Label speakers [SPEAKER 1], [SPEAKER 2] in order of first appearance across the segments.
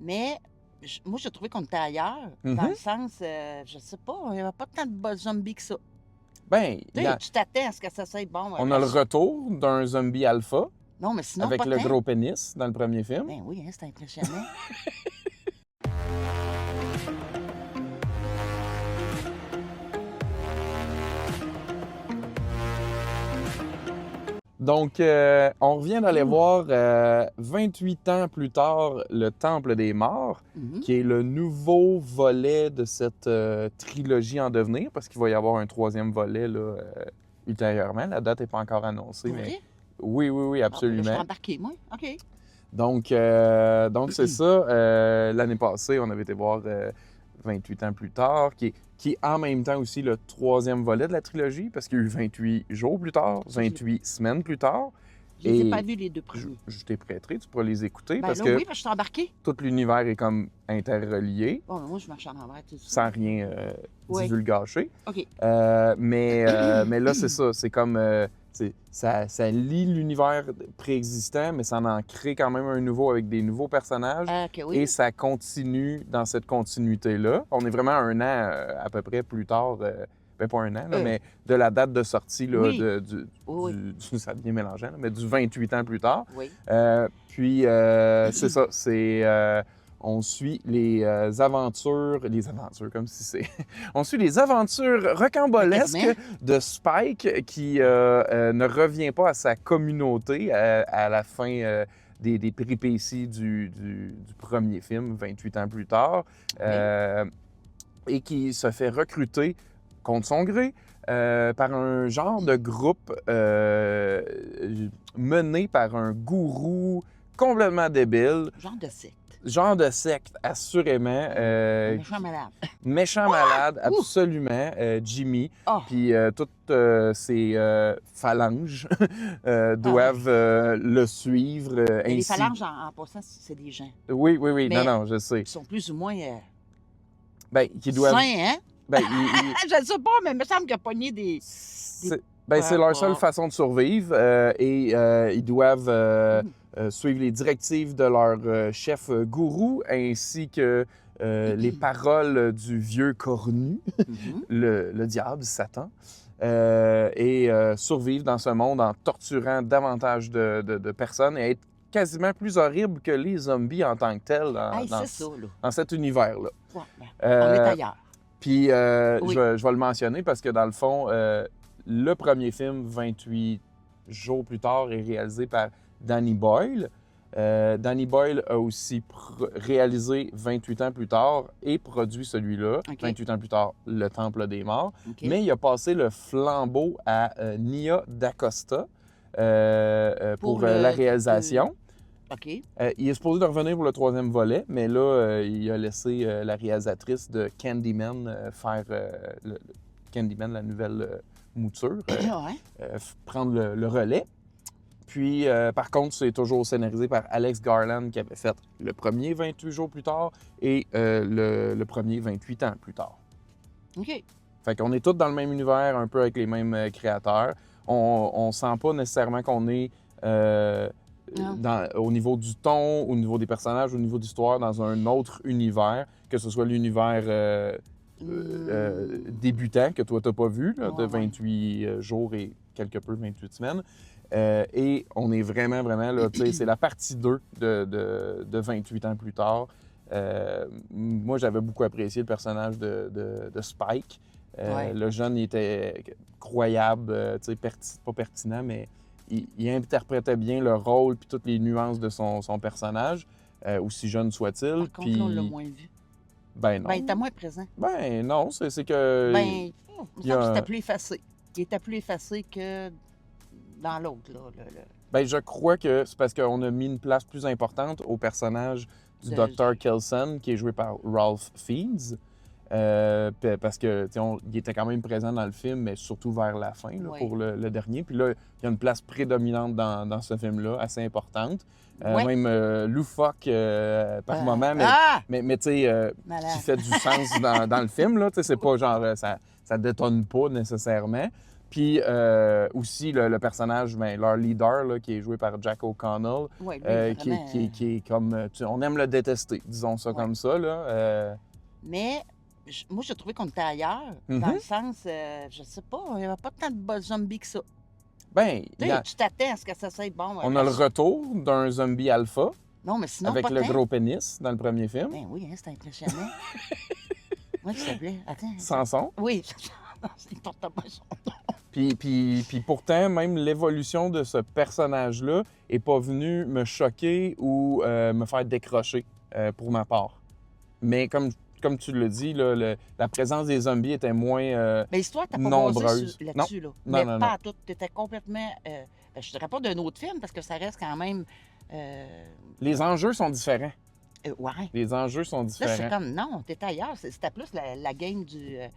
[SPEAKER 1] Mais moi, j'ai trouvé qu'on était ailleurs, dans
[SPEAKER 2] Mhm.
[SPEAKER 1] le sens, je sais pas, il n'y avait pas tant de zombies que ça.
[SPEAKER 2] Ben,
[SPEAKER 1] Tu sais, tu t'attends à ce que ça soit bon.
[SPEAKER 2] on a le retour d'un zombie alpha
[SPEAKER 1] Non, mais sinon,
[SPEAKER 2] avec
[SPEAKER 1] pas
[SPEAKER 2] le
[SPEAKER 1] tant.
[SPEAKER 2] gros pénis dans le premier film.
[SPEAKER 1] Ben oui, hein, c'est impressionnant.
[SPEAKER 2] Donc, on revient d'aller voir 28 ans plus tard le Temple des Morts,
[SPEAKER 1] Mhm.
[SPEAKER 2] qui est le nouveau volet de cette trilogie en devenir, parce qu'il va y avoir un troisième volet là, ultérieurement. La date n'est pas encore annoncée,
[SPEAKER 1] Pour
[SPEAKER 2] mais
[SPEAKER 1] vrai?
[SPEAKER 2] oui, oui, oui,
[SPEAKER 1] Ah, ben là, je suis
[SPEAKER 2] absolument.
[SPEAKER 1] embarquée, moi. OK.
[SPEAKER 2] Donc c'est ça. L'année passée, on avait été voir 28 ans plus tard, qui est en même temps aussi le troisième volet de la trilogie, parce qu'il y a eu 28 jours plus tard, 28 semaines plus tard.
[SPEAKER 1] Je les ai
[SPEAKER 2] Et
[SPEAKER 1] pas vus, les deux
[SPEAKER 2] Je,
[SPEAKER 1] premiers.
[SPEAKER 2] je t'ai prêté, tu pourras les écouter,
[SPEAKER 1] Ben
[SPEAKER 2] parce
[SPEAKER 1] là,
[SPEAKER 2] que
[SPEAKER 1] oui, parce que je suis embarquée.
[SPEAKER 2] tout l'univers est comme interrelié,
[SPEAKER 1] Bon, ben moi, je marche en envers, tout ça.
[SPEAKER 2] sans rien
[SPEAKER 1] Oui.
[SPEAKER 2] divulgacher.
[SPEAKER 1] OK.
[SPEAKER 2] Mais là, c'est ça. C'est comme. Ça lie l'univers préexistant, mais ça en crée quand même un nouveau avec des nouveaux personnages.
[SPEAKER 1] OK, oui.
[SPEAKER 2] Et ça continue dans cette continuité-là. On est vraiment un an à peu près plus tard. Ben pas un an, là, mais de la date de sortie là,
[SPEAKER 1] Oui.
[SPEAKER 2] ça devient mélangeant, là, mais du 28 ans plus tard.
[SPEAKER 1] Oui.
[SPEAKER 2] Puis c'est ça, on suit les aventures comme si c'est... On suit les aventures rocambolesques
[SPEAKER 1] Quasiment.
[SPEAKER 2] de Spike qui ne revient pas à sa communauté à la fin des péripéties du premier film, 28 ans plus tard, et qui se fait recruter contre son gré par un genre de groupe mené par un gourou complètement débile.
[SPEAKER 1] Genre de secte.
[SPEAKER 2] Genre de secte, assurément.
[SPEAKER 1] Un méchant malade.
[SPEAKER 2] Méchant malade, absolument. Jimmy.
[SPEAKER 1] Oh.
[SPEAKER 2] Puis toutes ses phalanges doivent le suivre.
[SPEAKER 1] Mais les
[SPEAKER 2] ainsi...
[SPEAKER 1] phalanges, en passant, c'est des gens.
[SPEAKER 2] Oui, oui, oui.
[SPEAKER 1] Mais
[SPEAKER 2] non, je sais.
[SPEAKER 1] Ils sont plus ou moins
[SPEAKER 2] Ben, qui doivent...
[SPEAKER 1] sains, hein?
[SPEAKER 2] Ben,
[SPEAKER 1] Je ne sais pas, mais il me semble qu'il a pogné des...
[SPEAKER 2] c'est leur seule façon de survivre et ils doivent suivre les directives de leur chef gourou ainsi que les paroles du vieux cornu, le diable, Satan, et survivre dans ce monde en torturant davantage de personnes et être quasiment plus horrible que les zombies en tant que tels dans cet univers-là.
[SPEAKER 1] Ouais, ben, on est ailleurs.
[SPEAKER 2] Puis je vais le mentionner parce que dans le fond, le premier film, 28 jours plus tard, est réalisé par Danny Boyle. Danny Boyle a aussi réalisé 28 ans plus tard et produit celui-là, 28 ans plus tard, Le Temple des Morts. Mais il a passé le flambeau à Nia DaCosta pour la réalisation.
[SPEAKER 1] OK.
[SPEAKER 2] Il est supposé de revenir pour le troisième volet, mais là, il a laissé la réalisatrice de Candyman faire Candyman, la nouvelle mouture, prendre le relais. Puis, par contre, c'est toujours scénarisé par Alex Garland qui avait fait le premier 28 jours plus tard et le premier 28 ans plus tard.
[SPEAKER 1] OK.
[SPEAKER 2] Fait qu'on est tous dans le même univers, un peu avec les mêmes créateurs. On sent pas nécessairement qu'on est... au niveau du ton, au niveau des personnages, au niveau de l'histoire, dans un autre univers, que ce soit l'univers débutant, que toi, tu n'as pas vu, là, de 28 jours et quelque peu 28 semaines. Et on est vraiment, là, tu sais, c'est la partie 2 de 28 ans plus tard. Moi, j'avais beaucoup apprécié le personnage de Spike. Le jeune, il était croyable, tu sais, pas pertinent, mais il interprétait bien le rôle puis toutes les nuances de son personnage, aussi jeune soit-il.
[SPEAKER 1] Par contre, là, on l'a moins vu.
[SPEAKER 2] Ben non.
[SPEAKER 1] Ben, il était moins présent.
[SPEAKER 2] Ben non, c'est que...
[SPEAKER 1] Ben, il me semble qu'il était plus effacé. Il était plus effacé que dans l'autre, là.
[SPEAKER 2] Ben, je crois que c'est parce qu'on a mis une place plus importante au personnage du Dr. Kelson, qui est joué par Ralph Fiennes. Parce que il était quand même présent dans le film, mais surtout vers la fin là, pour le dernier. Puis là, il y a une place prédominante dans ce film-là, assez importante. Même loufoque par moment, mais tu sais, qui fait du sens dans le film. Là, c'est pas genre, ça détonne pas nécessairement. Puis aussi, le personnage, ben, leur leader, là, qui est joué par Jack O'Connell,
[SPEAKER 1] Ouais, lui,
[SPEAKER 2] qui,
[SPEAKER 1] vraiment,
[SPEAKER 2] qui est comme... on aime le détester, disons ça
[SPEAKER 1] Ouais.
[SPEAKER 2] comme ça. Là.
[SPEAKER 1] Mais moi, j'ai trouvé qu'on était ailleurs, dans
[SPEAKER 2] Mhm.
[SPEAKER 1] le sens, je sais pas, il n'y avait pas tant de zombies que ça.
[SPEAKER 2] Ben,
[SPEAKER 1] Tu sais, tu t'attends à ce que ça soit bon.
[SPEAKER 2] on a le retour d'un zombie alpha
[SPEAKER 1] Non, mais sinon,
[SPEAKER 2] avec
[SPEAKER 1] pas
[SPEAKER 2] le
[SPEAKER 1] tant.
[SPEAKER 2] gros pénis dans le premier film.
[SPEAKER 1] Ben oui, hein, c'était impressionnant. Oui, s'il te plaît. Attends.
[SPEAKER 2] Samson.
[SPEAKER 1] Oui, il porte pas son nom.
[SPEAKER 2] Puis pourtant, même l'évolution de ce personnage-là n'est pas venue me choquer ou me faire décrocher pour ma part. Mais comme tu le dis, là, la présence des zombies était moins...
[SPEAKER 1] Mais l'histoire, t'as pas
[SPEAKER 2] Nombreuse.
[SPEAKER 1] basé là-dessus, là.
[SPEAKER 2] Non,
[SPEAKER 1] Mais
[SPEAKER 2] non,
[SPEAKER 1] pas
[SPEAKER 2] non.
[SPEAKER 1] à tout. T'étais complètement... ben, je dirais pas d'un autre film, parce que ça reste quand même...
[SPEAKER 2] Les enjeux sont différents.
[SPEAKER 1] Ouais.
[SPEAKER 2] Les enjeux sont
[SPEAKER 1] Là, c'est
[SPEAKER 2] différents.
[SPEAKER 1] comme, non, t'étais ailleurs. C'était plus la game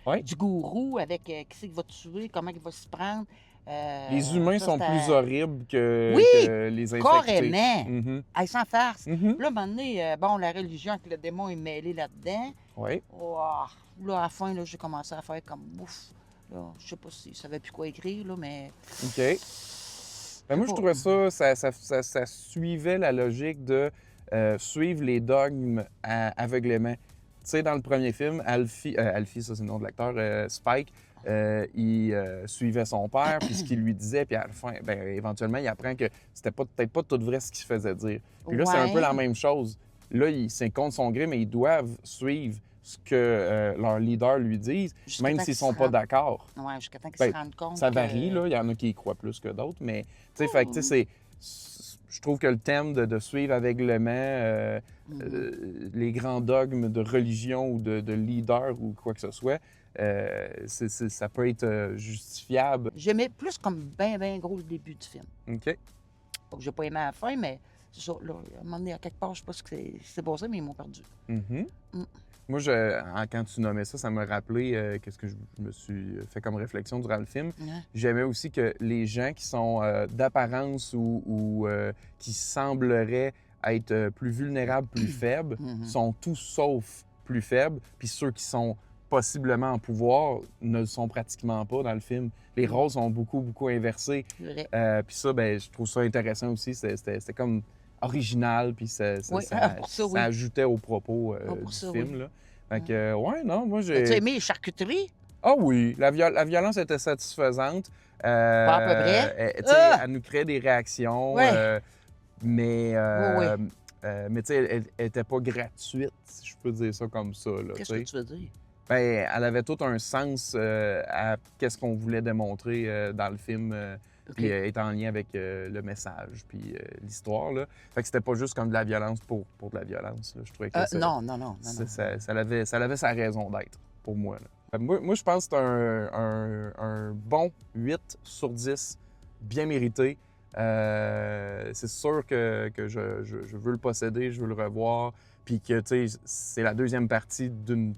[SPEAKER 2] Ouais.
[SPEAKER 1] du gourou avec qui c'est qui va tuer, comment il va s'y prendre.
[SPEAKER 2] Les humains
[SPEAKER 1] ça,
[SPEAKER 2] sont
[SPEAKER 1] c'était
[SPEAKER 2] plus horribles que,
[SPEAKER 1] Oui,
[SPEAKER 2] que les infectés.
[SPEAKER 1] carrément.
[SPEAKER 2] Mhm.
[SPEAKER 1] Hey, sans farce.
[SPEAKER 2] Mhm.
[SPEAKER 1] Là, à un moment donné, bon, la religion avec le démon est mêlée là-dedans.
[SPEAKER 2] Oui.
[SPEAKER 1] Ouah. Là, à la fin, là, j'ai commencé à faire comme ouf. Là, je sais pas si je savais plus quoi écrire, là, mais.
[SPEAKER 2] OK. Ben, moi, je trouvais ça suivait la logique de suivre les dogmes aveuglément. Tu sais, dans le premier film, Alfie, ça c'est le nom de l'acteur, Spike, il suivait son père, puis ce qu'il lui disait, puis à la fin, ben, éventuellement, il apprend que c'était peut-être pas tout vrai ce qu'il se faisait dire. Puis là, c'est un peu la même chose. Là, c'est contre son gré, mais ils doivent suivre ce que leur leader lui disent,
[SPEAKER 1] Jusqu'à
[SPEAKER 2] même
[SPEAKER 1] temps
[SPEAKER 2] s'ils
[SPEAKER 1] qu'ils
[SPEAKER 2] sont
[SPEAKER 1] se
[SPEAKER 2] pas
[SPEAKER 1] rendent-
[SPEAKER 2] d'accord.
[SPEAKER 1] Ouais, jusqu'à temps qu'ils
[SPEAKER 2] Ben,
[SPEAKER 1] se rendent compte.
[SPEAKER 2] Ça
[SPEAKER 1] que-
[SPEAKER 2] varie, là. Il y en a qui y croient plus que d'autres, mais, tu sais, fait que, tu sais, je trouve que le thème de suivre aveuglément les grands dogmes de religion ou de leader ou quoi que ce soit, ça peut être justifiable.
[SPEAKER 1] J'aimais plus comme ben gros le début du film.
[SPEAKER 2] OK?
[SPEAKER 1] Pas que j'ai pas aimé à la fin, mais c'est ça. Là, à un moment donné, à quelque part, je sais pas ce que c'est passé, mais ils m'ont perdu.
[SPEAKER 2] Mhm.
[SPEAKER 1] Mm.
[SPEAKER 2] Moi, quand tu nommais ça m'a rappelé qu'est-ce que je me suis fait comme réflexion durant le film.
[SPEAKER 1] Ouais.
[SPEAKER 2] J'aimais aussi que les gens qui sont d'apparence ou qui sembleraient être plus vulnérables, plus faibles,
[SPEAKER 1] Mhm.
[SPEAKER 2] sont tous sauf plus faibles. Puis ceux qui sont possiblement en pouvoir ne le sont pratiquement pas dans le film. Les rôles sont beaucoup inversés.
[SPEAKER 1] C'est vrai.
[SPEAKER 2] Puis ça, ben, je trouve ça intéressant aussi. C'était comme original, puis
[SPEAKER 1] Oui, pour ça, oui.
[SPEAKER 2] ajoutait au propos
[SPEAKER 1] pour
[SPEAKER 2] du
[SPEAKER 1] ça,
[SPEAKER 2] film.
[SPEAKER 1] oui.
[SPEAKER 2] Là. Fait que, ouais, non, moi
[SPEAKER 1] As-tu
[SPEAKER 2] j'ai...
[SPEAKER 1] aimé les charcuteries?
[SPEAKER 2] Ah oui, la violence était satisfaisante.
[SPEAKER 1] Pas à peu près.
[SPEAKER 2] Tu sais,
[SPEAKER 1] Ah!
[SPEAKER 2] elle nous crée des réactions,
[SPEAKER 1] Ouais.
[SPEAKER 2] mais,
[SPEAKER 1] Oui,
[SPEAKER 2] mais tu sais, elle était pas gratuite, si je peux dire ça comme ça. Là,
[SPEAKER 1] Qu'est-ce
[SPEAKER 2] tu
[SPEAKER 1] que
[SPEAKER 2] sais.
[SPEAKER 1] tu veux dire?
[SPEAKER 2] Ben, elle avait tout un sens à qu'est-ce qu'on voulait démontrer dans le film,
[SPEAKER 1] OK.
[SPEAKER 2] puis est en lien avec le message, puis l'histoire. Là. Fait que c'était pas juste comme de la violence pour de la violence. Là. Je trouvais que
[SPEAKER 1] Non.
[SPEAKER 2] ça avait sa raison d'être, pour moi. Là. Fait que moi, je pense que c'est un bon 8 sur 10, bien mérité. C'est sûr que je veux le posséder, je veux le revoir. Puis que, tu sais, c'est la deuxième partie d'une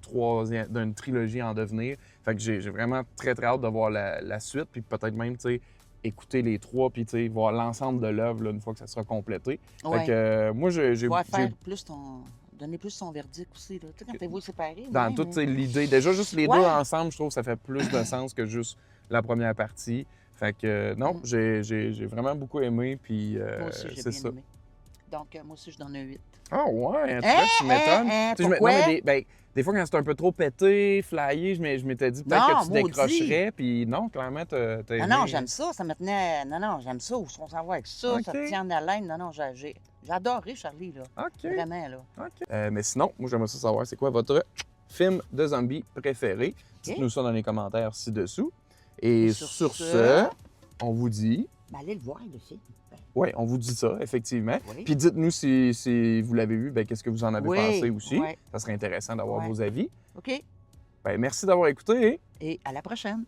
[SPEAKER 2] trilogie en devenir. Fait que j'ai vraiment très hâte de voir la suite. Puis peut-être même, tu sais, écouter les trois, puis, tu sais, voir l'ensemble de l'œuvre là, une fois que ça sera complété.
[SPEAKER 1] Ouais.
[SPEAKER 2] Fait que moi, j'ai...
[SPEAKER 1] Ouais, faire plus donner plus son verdict aussi. Là. Tu sais, quand t'es vous séparés.
[SPEAKER 2] Dans
[SPEAKER 1] même,
[SPEAKER 2] toute tu sais, l'idée, déjà juste les
[SPEAKER 1] Ouais.
[SPEAKER 2] deux ensemble, je trouve que ça fait plus de sens que juste la première partie. Fait que non, j'ai vraiment beaucoup aimé, puis
[SPEAKER 1] Moi aussi, j'ai
[SPEAKER 2] c'est
[SPEAKER 1] bien
[SPEAKER 2] ça.
[SPEAKER 1] aimé. Donc, moi aussi, je donne un 8.
[SPEAKER 2] Ah ouais, tu m'étonnes. Tu sais,
[SPEAKER 1] pourquoi?
[SPEAKER 2] non, mais des fois, quand c'est un peu trop pété, flyé, je m'étais dit peut-être
[SPEAKER 1] Non,
[SPEAKER 2] que tu
[SPEAKER 1] maudit.
[SPEAKER 2] décrocherais, puis non, clairement, t'as aimé.
[SPEAKER 1] Non, j'aime ça. Ça me tenait... Non, j'aime ça. Où est-ce qu'on s'en va avec ça? Ça
[SPEAKER 2] OK.
[SPEAKER 1] te tient en haleine. Non, j'ai adoré Charlie, là.
[SPEAKER 2] OK.
[SPEAKER 1] Vraiment, là.
[SPEAKER 2] OK. Mais sinon, moi, j'aimerais ça savoir, c'est quoi votre film de zombie préféré? Dites-nous ça dans les commentaires ci-dessous. Et sur ce, on vous dit...
[SPEAKER 1] Ben, allez le voir, le film.
[SPEAKER 2] Oui, on vous dit ça, effectivement.
[SPEAKER 1] Oui.
[SPEAKER 2] Puis dites-nous si vous l'avez vu, qu'est-ce que vous en avez pensé aussi.
[SPEAKER 1] Oui.
[SPEAKER 2] Ça serait intéressant d'avoir
[SPEAKER 1] Ouais.
[SPEAKER 2] vos avis.
[SPEAKER 1] OK.
[SPEAKER 2] Merci d'avoir écouté.
[SPEAKER 1] Et à la prochaine.